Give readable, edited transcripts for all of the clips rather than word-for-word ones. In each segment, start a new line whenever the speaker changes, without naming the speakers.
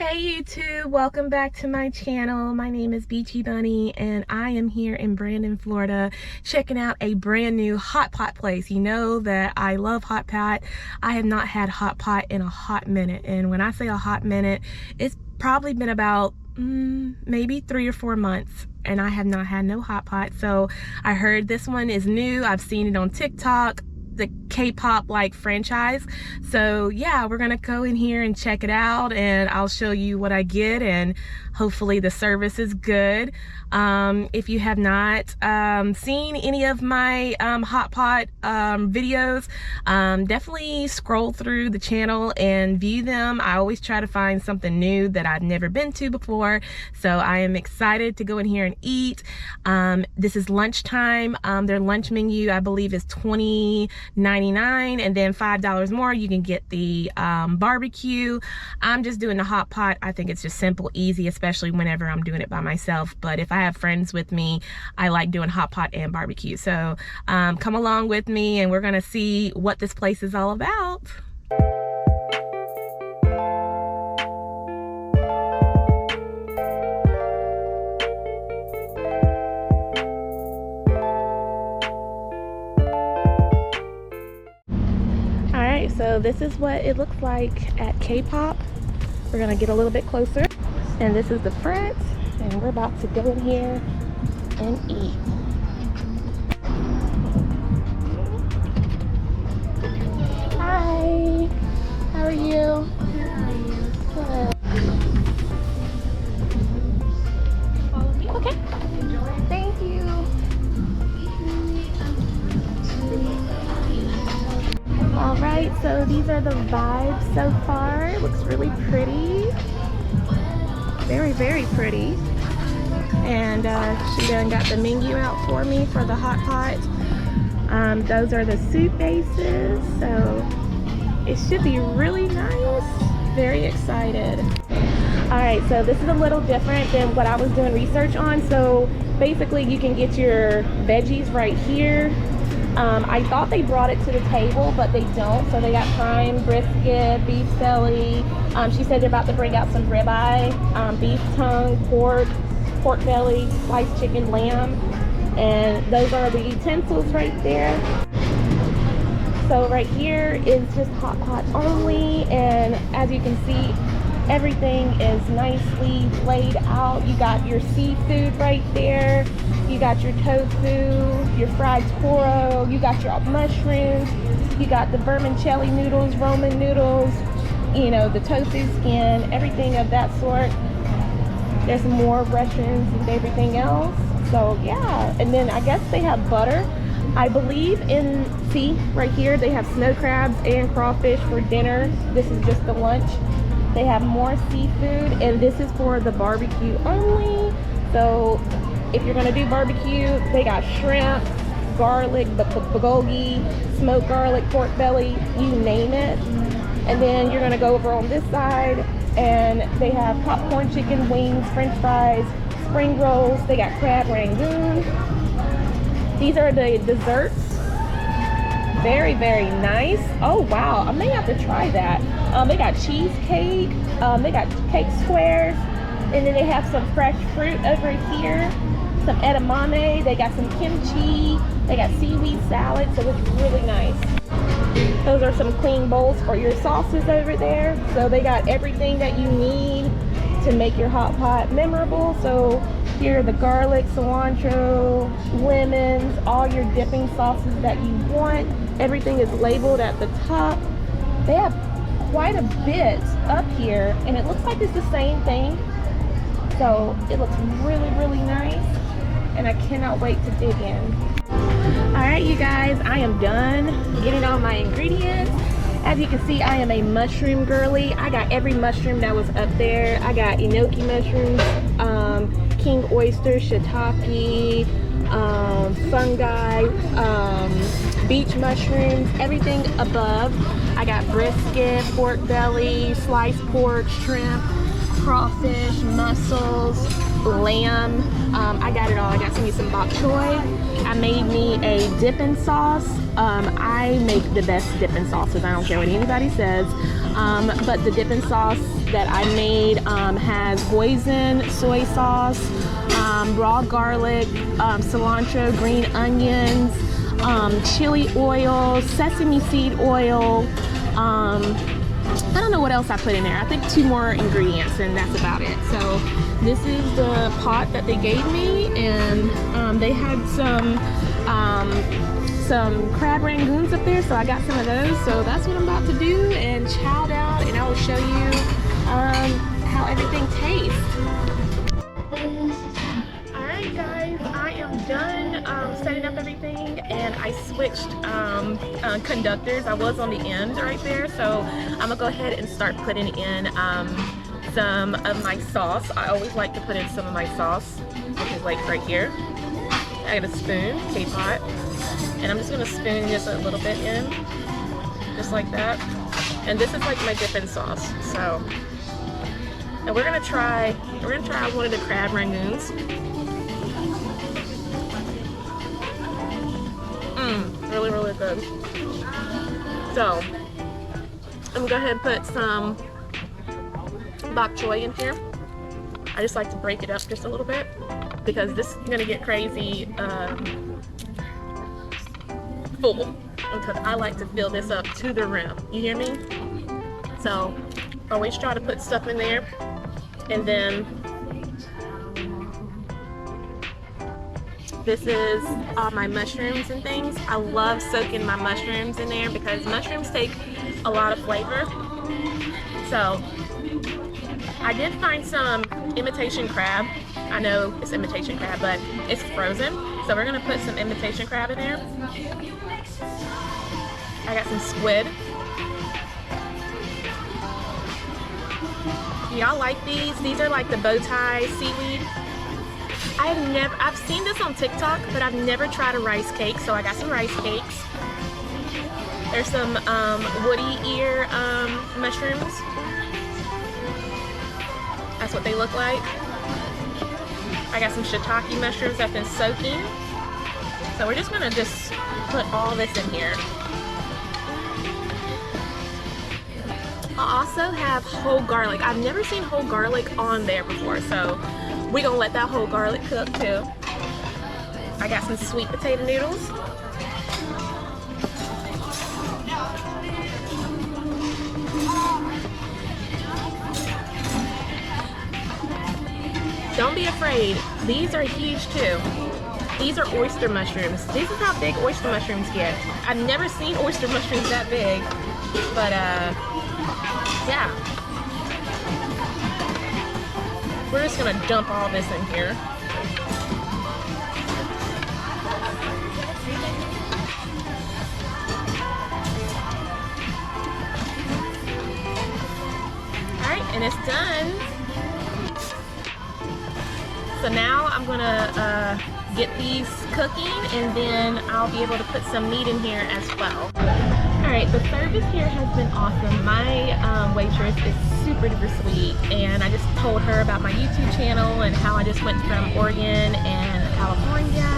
Hey YouTube, welcome back to my channel. My name is Beachy Bunny and I am here in Brandon, Florida, checking out a brand new hot pot place. You know that I love hot pot. I have not had hot pot in a hot minute, and when I say a hot minute, it's probably been about maybe 3 or 4 months and I have not had no hot pot. So I heard this one is new. I've seen it on TikTok, the K-pop like franchise. So yeah, we're gonna go in here and check it out, and I'll show you what I get, and hopefully the service is good. If you have not seen any of my hot pot videos, definitely scroll through the channel and view them. I always try to find something new that I've never been to before, so I am excited to go in here and eat. This is lunchtime. Their lunch menu, I believe, is $20.99, and then $5 more you can get the barbecue. I'm just doing the hot pot. I think it's just simple, easy, especially whenever I'm doing it by myself. But if I have friends with me, I like doing hot pot and barbecue. So come along with me and we're gonna see what this place is all about. Alright, so this is what it looks like at K-pop. We're gonna get a little bit closer, and this is the front, and we're about to go in here and eat. Hi, how are you? Good. Follow me. Okay. Thank you. All right, so these are the vibes so far. It looks really pretty. Very, very pretty. And she done got the menu out for me for the hot pot. Those are the soup bases, so it should be really nice. Very excited. All right, so this is a little different than what I was doing research on. So basically you can get your veggies right here. I thought they brought it to the table, but they don't. So they got prime, brisket, beef belly. She said they're about to bring out some ribeye, beef tongue, pork belly, sliced chicken, lamb. And those are the utensils right there. So right here is just hot pot only. And as you can see, everything is nicely laid out. You got your seafood right there. You got your tofu, your fried toro, you got your mushrooms, you got the vermicelli noodles, Roman noodles, you know, the tofu skin, everything of that sort. There's more Russians and everything else. So yeah, and then I guess they have butter. I believe see right here, they have snow crabs and crawfish for dinner. This is just the lunch. They have more seafood, and this is for the barbecue only. So if you're gonna do barbecue, they got shrimp, garlic, bulgogi, smoked garlic, pork belly, you name it. And then you're gonna go over on this side, and they have popcorn chicken, wings, french fries, spring rolls. They got crab rangoon. These are the desserts. Very, very nice. Oh wow, I may have to try that. They got cheesecake, they got cake squares, and then they have some fresh fruit over here, some edamame, they got some kimchi, they got seaweed salad, so it's really nice. Those are some clean bowls for your sauces over there. So they got everything that you need to make your hot pot memorable. So here are the garlic, cilantro, lemons, all your dipping sauces that you want. Everything is labeled at the top. They have quite a bit up here, and it looks like it's the same thing. So it looks really, really nice, and I cannot wait to dig in. All right, you guys, I am done getting all my ingredients. As you can see, I am a mushroom girly. I got every mushroom that was up there. I got enoki mushrooms, king oyster, shiitake, fungi, beach mushrooms, everything above. I got brisket, pork belly, sliced pork, shrimp, crawfish, mussels, lamb. I got it all. I got me some bok choy. I made me a dipping sauce. I make the best dipping sauces. I don't care what anybody says. But the dipping sauce that I made has hoisin, soy sauce, raw garlic, cilantro, green onions, chili oil, sesame seed oil. I don't know what else I put in there. I think 2 more ingredients and that's about it. So this is the pot that they gave me, and they had some crab rangoons up there, so I got some of those. So that's what I'm about to do and chow down, and I will show you how everything tastes. Alright guys, I am done setting up everything, and I switched conductors. I was on the end right there, so I'm gonna go ahead and start putting in some of my sauce. I always like to put in some of my sauce, which is like right here. I got a spoon, K-pot, and I'm just gonna spoon this a little bit in, just like that. And this is like my dipping sauce. So, and we're gonna try one of the crab rangoons. Really, really good. So, I'm gonna go ahead and put some bok choy in here. I just like to break it up just a little bit because this is gonna get crazy full, because I like to fill this up to the rim. You hear me? So always try to put stuff in there, and then this is all my mushrooms and things. I love soaking my mushrooms in there because mushrooms take a lot of flavor. So I did find some imitation crab. I know it's imitation crab, but it's frozen. So we're gonna put some imitation crab in there. I got some squid. Do y'all like these? These are like the bow tie seaweed. I've seen this on TikTok, but I've never tried a rice cake, so I got some rice cakes. There's some woody ear mushrooms. That's what they look like. I got some shiitake mushrooms that's been soaking. So we're just gonna put all this in here. I also have whole garlic. I've never seen whole garlic on there before, so we're gonna let that whole garlic cook too. I got some sweet potato noodles. Don't be afraid, these are huge too. These are oyster mushrooms. This is how big oyster mushrooms get. I've never seen oyster mushrooms that big, but yeah. We're just gonna dump all this in here. All right, and it's done. So now I'm gonna get these cooking, and then I'll be able to put some meat in here as well. Alright, the service here has been awesome. My waitress is super duper sweet, and I just told her about my YouTube channel and how I just went from Oregon and California.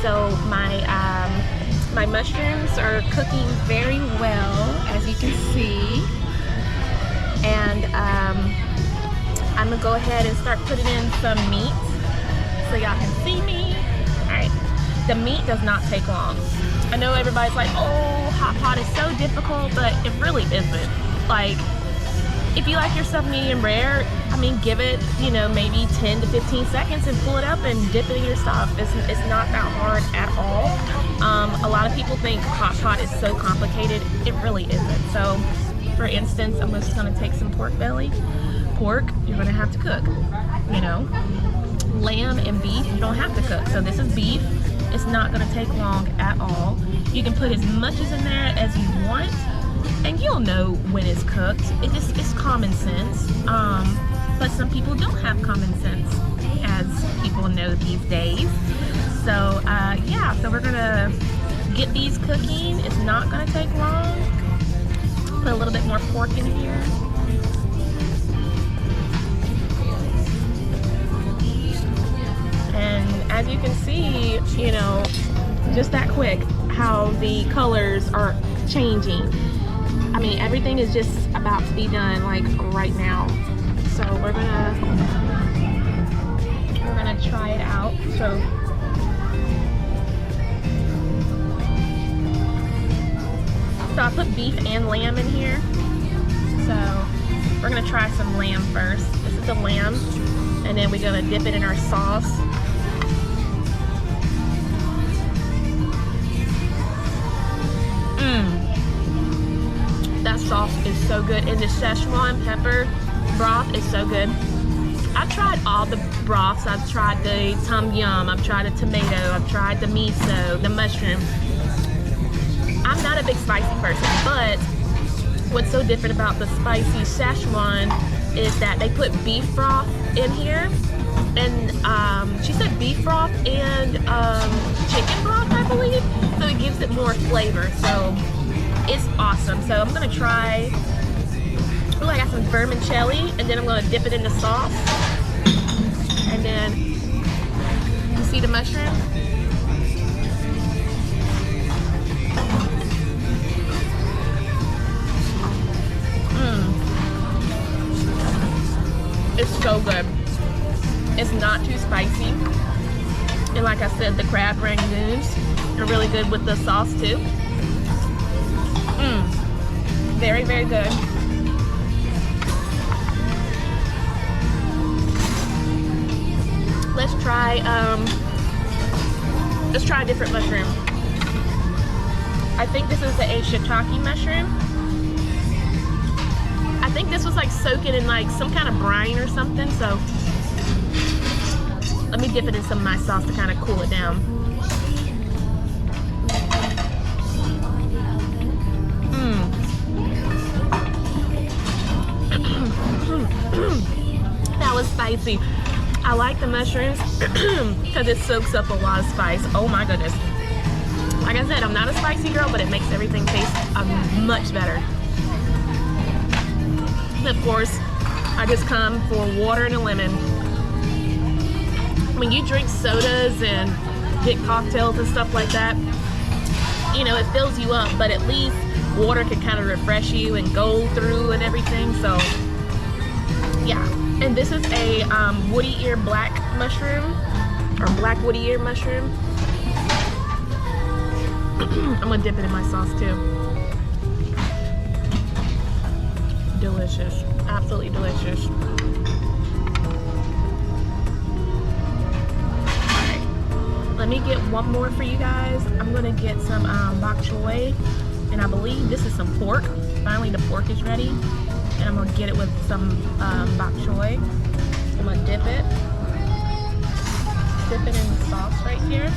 So my mushrooms are cooking very well, as you can see. And I'm gonna go ahead and start putting in some meat so y'all can see me. Alright, the meat does not take long. I know everybody's like, oh, hot pot is so difficult, but it really isn't. Like, if you like your stuff medium rare, I mean, give it, you know, maybe 10 to 15 seconds and pull it up and dip it in your stuff. It's not that hard at all. A lot of people think hot pot is so complicated. It really isn't. So, for instance, I'm just gonna take some pork belly. Pork, you're gonna have to cook, you know. Lamb and beef, you don't have to cook. So this is beef. It's not gonna take long at all. You can put as much as in there as you want, and you'll know when it's cooked. It's common sense. But some people don't have common sense, as people know these days. So yeah, so we're gonna get these cooking. It's not gonna take long. Put a little bit more pork in here. And as you can see, you know, just that quick, how the colors are changing. I mean, everything is just about to be done, like right now. So we're gonna try it out. So I put beef and lamb in here. So we're gonna try some lamb first. This is the lamb, and then we're gonna dip it in our sauce. That sauce is so good, and the Szechuan pepper broth is so good. I've tried all the broths. I've tried the tom yum, I've tried the tomato, I've tried the miso, the mushroom. I'm not a big spicy person, but what's so different about the spicy Szechuan is that they put beef broth in here, and she said beef broth and chicken broth, I believe, so it gives it more flavor. So it's awesome. So I'm gonna try. Oh, I got some vermicelli, and then I'm gonna dip it in the sauce, and then you see the mushroom. It's so good. It's not too spicy. And like I said, the crab rangoons are really good with the sauce too. Very, very good. Let's try a different mushroom. I think this is the shiitake mushroom. I think this was like soaking in like some kind of brine or something, so let me dip it in some of my sauce to kind of cool it down. That was spicy. I like the mushrooms because it soaks up a lot of spice. Oh my goodness. Like I said, I'm not a spicy girl, but it makes everything taste much better. Of course, I just come for water and a lemon. When you drink sodas and get cocktails and stuff like that, you know, it fills you up, but at least water can kind of refresh you and go through and everything. So yeah. And this is a woody ear black mushroom, or black woody ear mushroom. I'm gonna dip it in my sauce too. Delicious, absolutely delicious. Alright, let me get one more for you guys. I'm gonna get some bok choy, and I believe this is some pork. Finally the pork is ready, and I'm gonna get it with some bok choy. I'm gonna dip it in the sauce right here.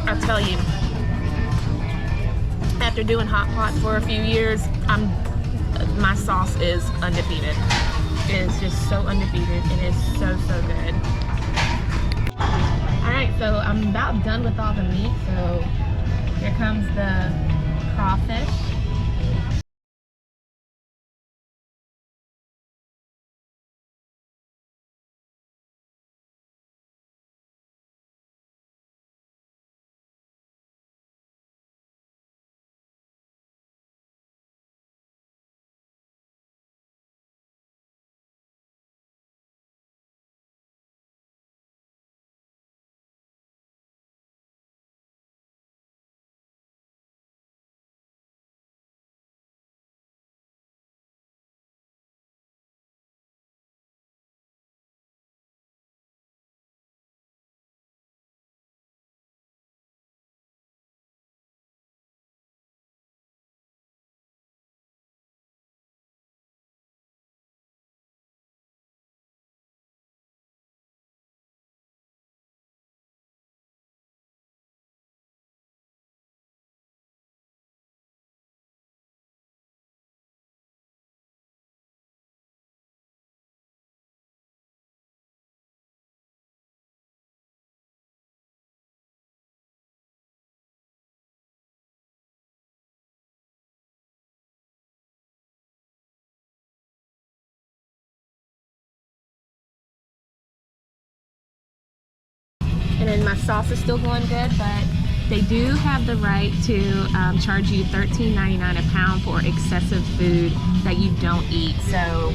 I tell you, after doing hot pot for a few years, my sauce is undefeated. It is just so undefeated. It is so good. Alright, so I'm about done with all the meat, so here comes the crawfish. and my sauce is still going good, but they do have the right to charge you $13.99 a pound for excessive food that you don't eat. So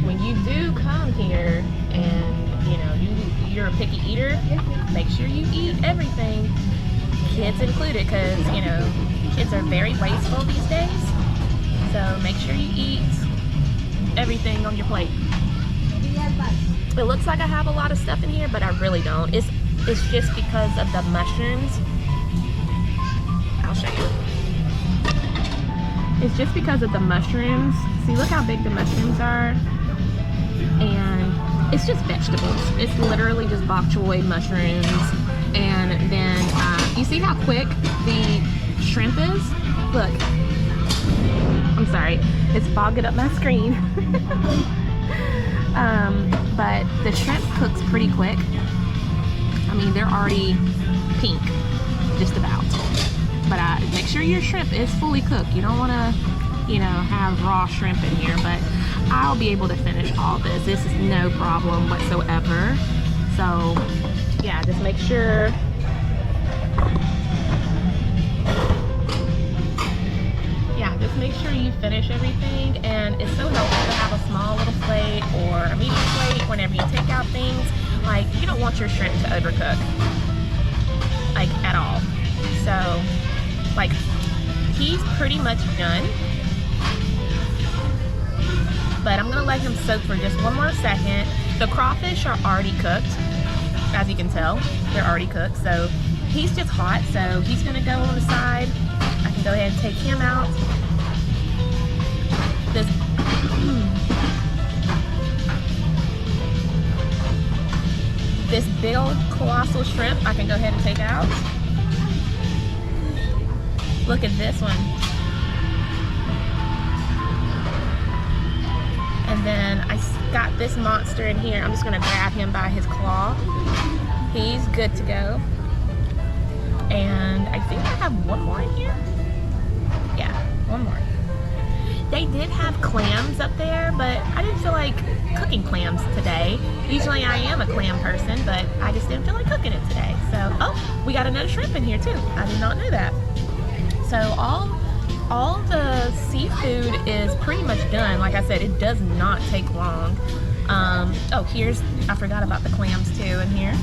when you do come here and you know you're a picky eater, make sure you eat everything, kids included, because you know kids are very wasteful these days. So make sure you eat everything on your plate. It looks like I have a lot of stuff in here, but I really don't. It's just because of the mushrooms. I'll show you. It's just because of the mushrooms. See, look how big the mushrooms are. And it's just vegetables. It's literally just bok choy, mushrooms. And then, you see how quick the shrimp is? Look. I'm sorry. It's fogging up my screen. But the shrimp cooks pretty quick. I mean, they're already pink, just about. But make sure your shrimp is fully cooked. You don't want to, you know, have raw shrimp in here. But I'll be able to finish all this. This is no problem whatsoever. So, yeah, just make sure. Yeah, just make sure you finish everything. And it's so helpful to have a small little plate or a medium plate whenever you take out things. Like, you don't want your shrimp to overcook, like, at all. So, like, he's pretty much done. But I'm gonna let him soak for just one more second. The crawfish are already cooked, as you can tell. They're already cooked, so he's just hot. So he's gonna go on the side. I can go ahead and take him out. This big old colossal shrimp I can go ahead and take out. Look at this one. And then I got this monster in here. I'm just gonna grab him by his claw. He's good to go. And I think I have one more in here. Yeah, one more. They did have clams up there, but I didn't feel like cooking clams today. Usually I am a clam person, but I just didn't feel like cooking it today. So, oh, we got another shrimp in here too. I did not know that. So all the seafood is pretty much done. Like I said, it does not take long. Oh, I forgot about the clams too in here.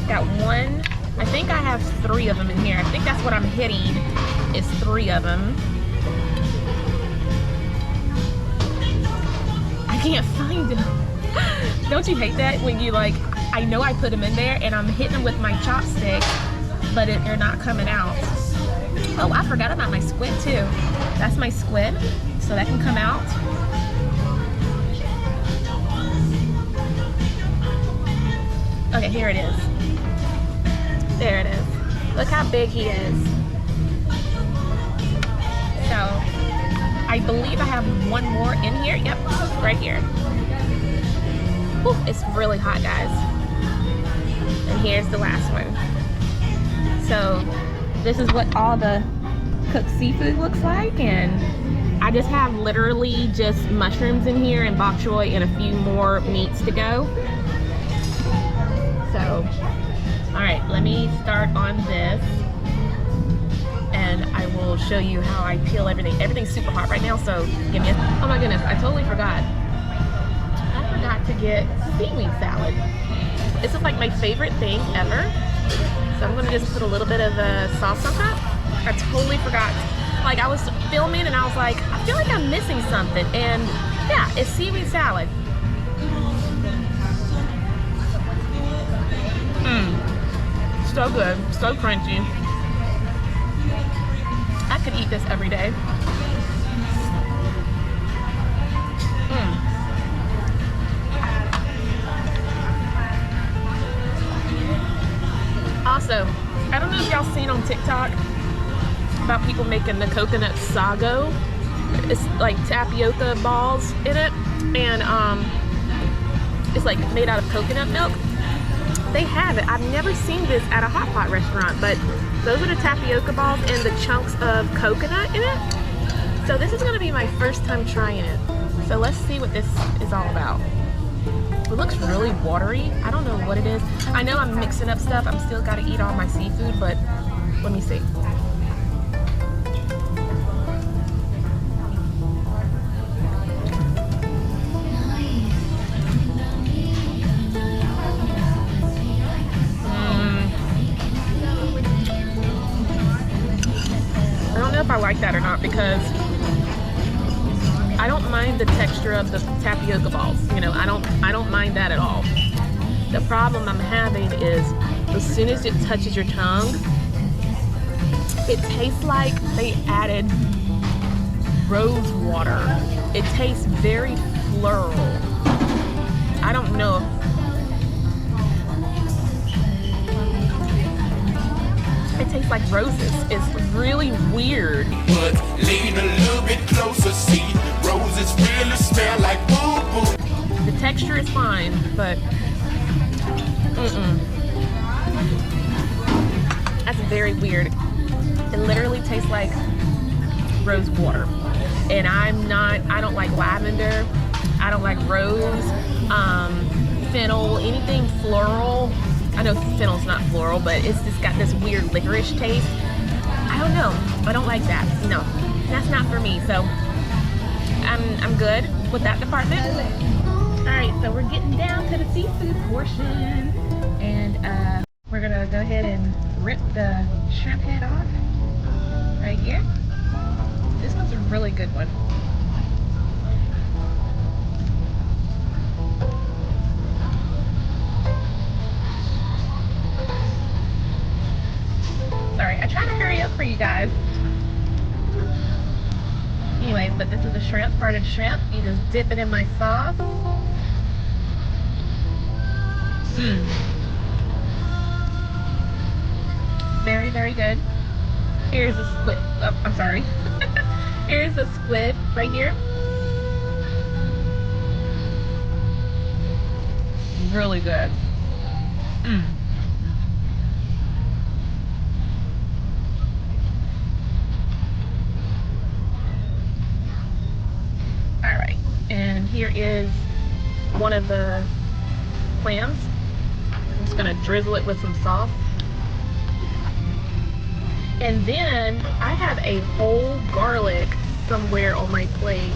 Got one. I think I have 3 of them in here. I think that's what I'm hitting, is 3 of them. I can't find them. Don't you hate that when you like, I know I put them in there and I'm hitting them with my chopstick, but they're not coming out. Oh, I forgot about my squid too. That's my squid, so that can come out. Okay, here it is. There it is. Look how big he is. So, I believe I have one more in here. Yep, right here. Whew, it's really hot, guys. And here's the last one. So, this is what all the cooked seafood looks like. And I just have literally just mushrooms in here and bok choy and a few more meats to go. So, alright, let me start on this and I will show you how I peel everything. Everything's super hot right now, so give me a... Oh my goodness, I totally forgot. I forgot to get seaweed salad. This is like my favorite thing ever. So I'm going to just put a little bit of sauce on top. I totally forgot. Like, I was filming and I was like, I feel like I'm missing something. And yeah, it's seaweed salad. So good, so crunchy. I could eat this every day. Also, I don't know if y'all seen on TikTok about people making the coconut sago. It's like tapioca balls in it, and it's like made out of coconut milk. They have it. I've never seen this at a hot pot restaurant, but those are the tapioca balls and the chunks of coconut in it. So this is going to be my first time trying it. So let's see what this is all about. It looks really watery. I don't know what it is. I know I'm mixing up stuff. I'm still gotta eat all my seafood, but let me see. I don't know if I like that or not, because I don't mind the texture of the tapioca balls. You know, I don't mind that at all. The problem I'm having is as soon as it touches your tongue, it tastes like they added rose water. It tastes very floral. I don't know. It tastes like roses. It's really weird.
But lean a little bit closer, see, roses really smell like boo-boo.
The texture is fine, but that's very weird. It literally tastes like rose water. And I don't like lavender. I don't like rose, fennel, anything floral. I know fennel's not floral, but it's just got this weird licorice taste. I don't know. I don't like that. No, that's not for me. So I'm good with that department. All right, so we're getting down to the seafood portion, and we're gonna go ahead and rip the shrimp head off right here. This one's a really good one. Sorry, I try to hurry up for you guys. Anyways, but this is the shrimp, part of the shrimp. You just dip it in my sauce. Very, very good. Here's the squid. Oh, I'm sorry. Here's the squid right here. Really good. Alright, and here is one of the clams. I'm just gonna drizzle it with some sauce. And then I have a whole garlic somewhere on my plate,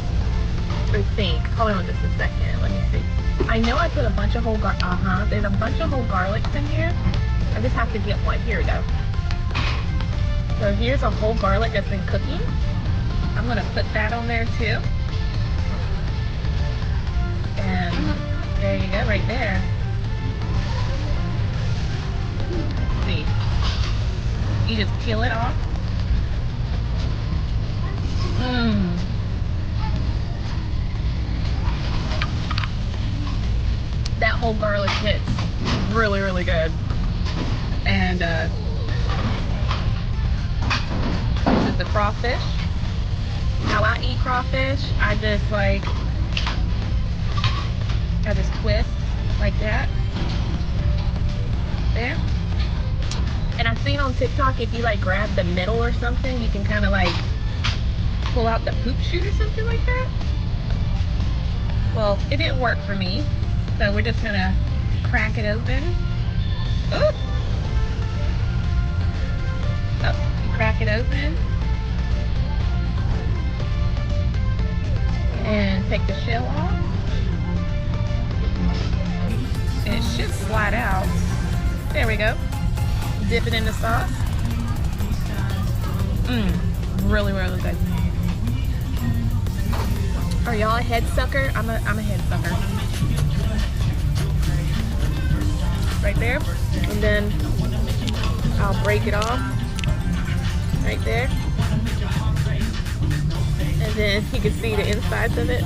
I think. Hold on just a second, let me see. I know I put a bunch of whole there's a bunch of whole garlics in here. I just have to get one. Here we go. So here's a whole garlic that's been cooking. I'm gonna put that on there too. And there you go, right there. Let's see. You just peel it off. That whole garlic hits really, really good. And this is the crawfish. How I eat crawfish, I just twist like that. There. And I've seen on TikTok, if you grab the middle or something, you can kind of pull out the poop chute or something like that. Well, it didn't work for me, so we're just gonna crack it open. Ooh. Oh, you crack it open. And take the shell off. And it should slide out. There we go. Dip it in the sauce. Really, really good. Are y'all a head sucker? I'm a head sucker. Right there. And then I'll break it off. Right there. And then you can see the insides of it.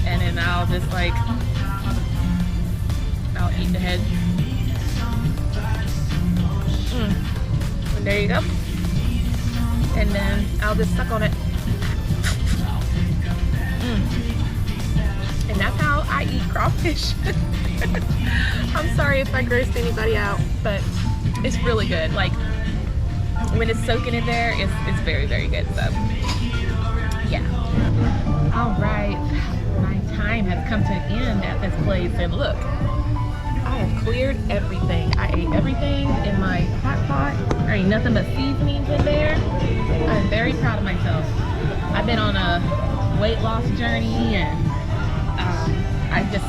And then I'll just I'll eat the head. And there you go. And then I'll just suck on it. And that's how I eat crawfish. I'm sorry if I grossed anybody out, but it's really good. When it's soaking in there, it's very, very good. So yeah. All right, my time has come to an end at this place. And look, I have cleared everything. I ate everything in my hot pot. There ain't nothing but seasonings in there. I'm very proud of myself. I've been on a weight loss journey, and I just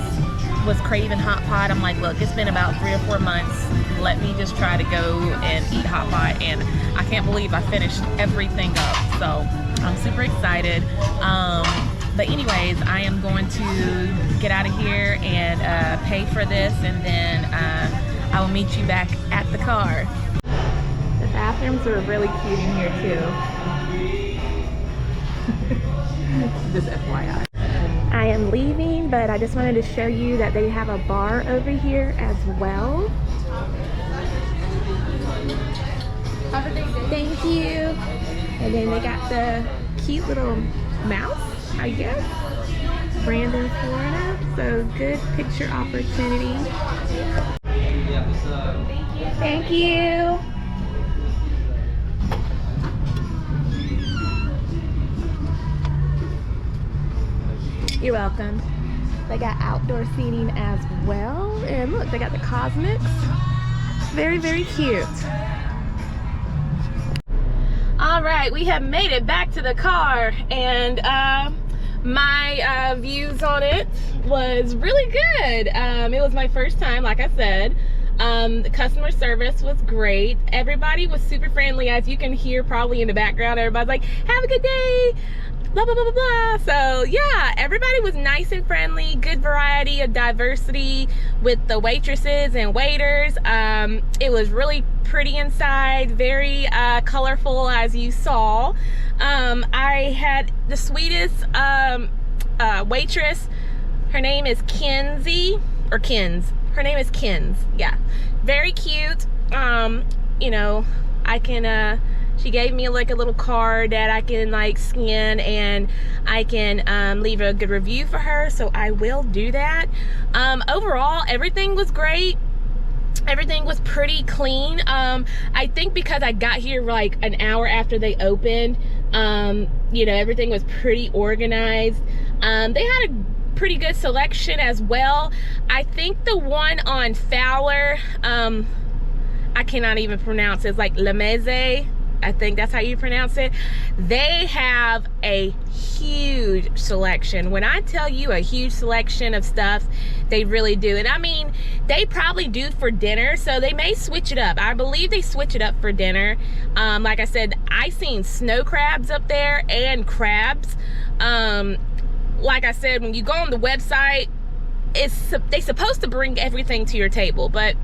was craving hot pot. I'm like, look, it's been about 3 or 4 months. Let me just try to go and eat hot pot, and I can't believe I finished everything up. So I'm super excited. But anyways, I am going to get out of here and pay for this, and then I will meet you back at the car. The bathrooms are really cute in here too. Just FYI. I am leaving, but I just wanted to show you that they have a bar over here as well.
Have a good day.
Thank you. And then they got the cute little mouse, I guess. Brandon, Florida. So good picture opportunity. Thank you. You're welcome. They got outdoor seating as well. And look, they got the cosmics. Very, very cute. All right, we have made it back to the car, and my views on it was really good. It was my first time, like I said. The customer service was great. Everybody was super friendly, as you can hear probably in the background. Everybody's like, have a good day, blah, blah, blah, blah, blah. So yeah, everybody was nice and friendly, good variety of diversity with the waitresses and waiters. It was really pretty inside, very colorful, as you saw. I had the sweetest waitress. Her name is Kenzie, or Kins. Her name is Kins, yeah. Very cute. You know, I can, she gave me like a little card that I can like scan, and I can leave a good review for her, so I will do that. Overall, everything was great. Everything was pretty clean. I think because I got here like an hour after they opened, you know, everything was pretty organized. They had a pretty good selection as well. I think the one on Fowler, I cannot even pronounce it. It's like La Maison, I think that's how you pronounce it. They have a huge selection. When I tell you a huge selection of stuff, they really do. And I mean, they probably do for dinner, so they may switch it up. I believe they switch it up for dinner. Like I said, I seen snow crabs up there and crabs. Like I said, when you go on the website, they're supposed to bring everything to your table, but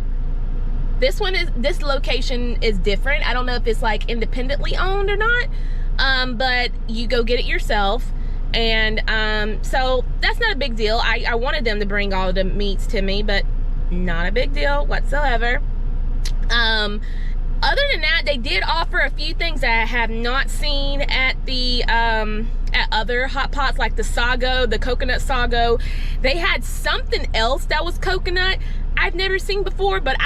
this location is different. I don't know if it's like independently owned or not, but you go get it yourself. And so that's not a big deal. I wanted them to bring all the meats to me, but not a big deal whatsoever. Other than that, they did offer a few things that I have not seen at the at other hot pots, like the sago, the coconut sago. They had something else that was coconut I've never seen before, but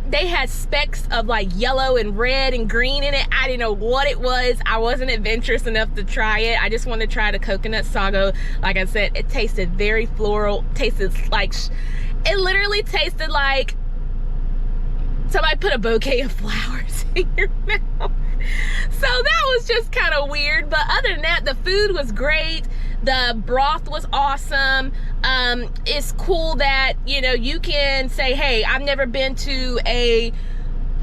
they had specks of like yellow and red and green in it. I didn't know what it was. I wasn't adventurous enough to try it. I just wanted to try the coconut sago. Like I said, it tasted very floral. It literally tasted like somebody put a bouquet of flowers in your mouth. So that was just kind of weird. But other than that, the food was great. The broth was awesome. It's cool that, you know, you can say, hey, I've never been to a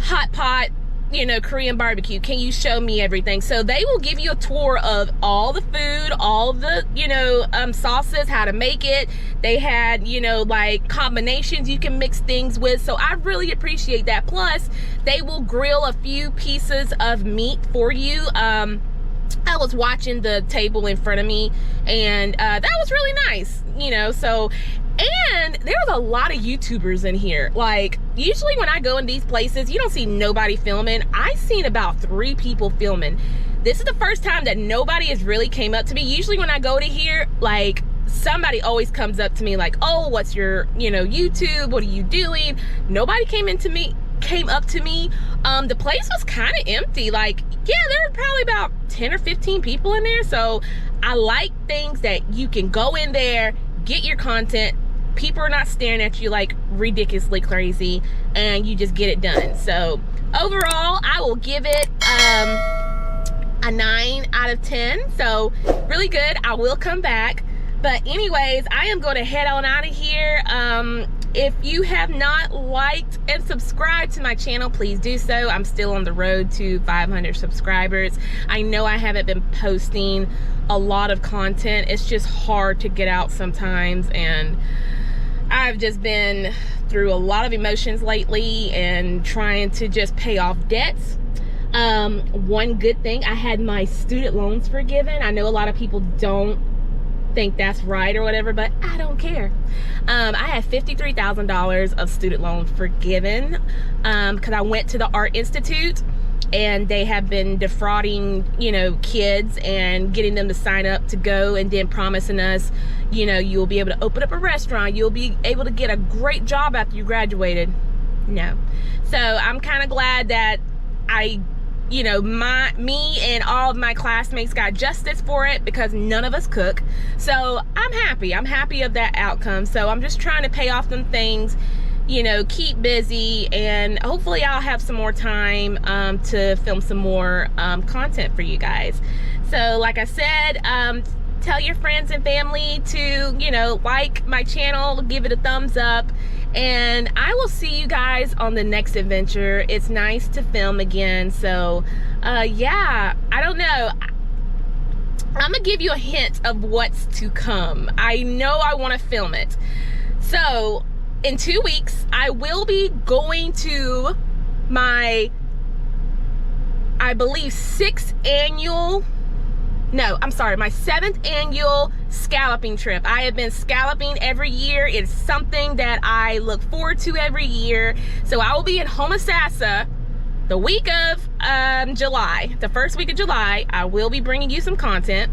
hot pot, you know, Korean barbecue. Can you show me everything? So they will give you a tour of all the food, all the, you know, sauces, how to make it. They had, you know, like combinations you can mix things with. So I really appreciate that. Plus, they will grill a few pieces of meat for you. I was watching the table in front of me, and that was really nice, you know. So, and there was a lot of YouTubers in here. Like, usually when I go in these places, you don't see nobody filming. I seen about 3 people filming. This is the first time that nobody has really came up to me. Usually when I go to here, like, somebody always comes up to me like, oh, what's your, you know, YouTube? What are you doing? Nobody came up to me. The place was kind of empty. Like, yeah, there's probably about 10 or 15 people in there. So I like things that you can go in there, get your content, people are not staring at you like ridiculously crazy, and you just get it done. So overall, I will give it a 9 out of 10. So really good. I will come back. But anyways, I am going to head on out of here. If you have not liked and subscribed to my channel, please do so. I'm still on the road to 500 subscribers. I know I haven't been posting a lot of content. It's just hard to get out sometimes, and I've just been through a lot of emotions lately and trying to just pay off debts. One good thing, I had my student loans forgiven. I know a lot of people don't think that's right or whatever, but I don't care. I had $53,000 of student loans forgiven because I went to the Art Institute, and they have been defrauding, you know, kids and getting them to sign up to go, and then promising us, you know, you'll be able to open up a restaurant, you'll be able to get a great job after you graduated. No. So I'm kind of glad that you know, me and all of my classmates got justice for it, because none of us cook. So I'm happy of that outcome. So I'm just trying to pay off them things, you know, keep busy, and hopefully I'll have some more time to film some more content for you guys. So like I said, tell your friends and family to, you know, like my channel, give it a thumbs up, and I will see you guys on the next adventure. It's nice to film again. So yeah, I don't know, I'm gonna give you a hint of what's to come. I know I want to film it. So in 2 weeks, I will be going to my, I believe, my 7th annual scalloping trip. I have been scalloping every year. It's something that I look forward to every year. So I will be in Homosassa the week of July, the first week of July. I will be bringing you some content.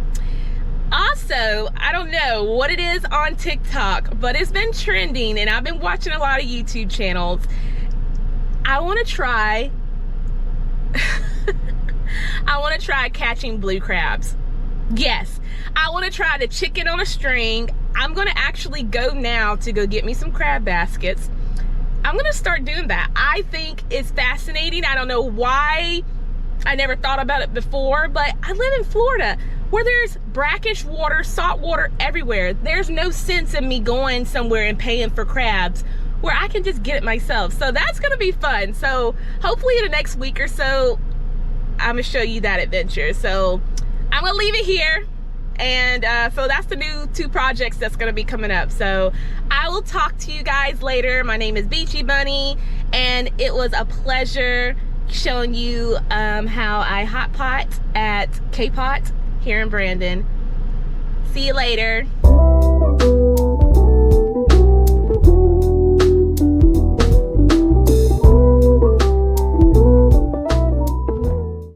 Also, I don't know what it is on TikTok, but it's been trending, and I've been watching a lot of YouTube channels. I want to try I want to try catching blue crabs. Yes, I want to try the chicken on a string. I'm going to actually go now to go get me some crab baskets. I'm going to start doing that. I think it's fascinating. I don't know why I never thought about it before, but I live in Florida, where there's brackish water, salt water everywhere. There's no sense in me going somewhere and paying for crabs where I can just get it myself. So that's gonna be fun. So hopefully in the next week or so, I'm gonna show you that adventure. So I'm gonna leave it here. And so that's the new 2 projects that's gonna be coming up. So I will talk to you guys later. My name is Beachy Bunny, and it was a pleasure showing you how I hot pot at K-Pot here in Brandon. See you later.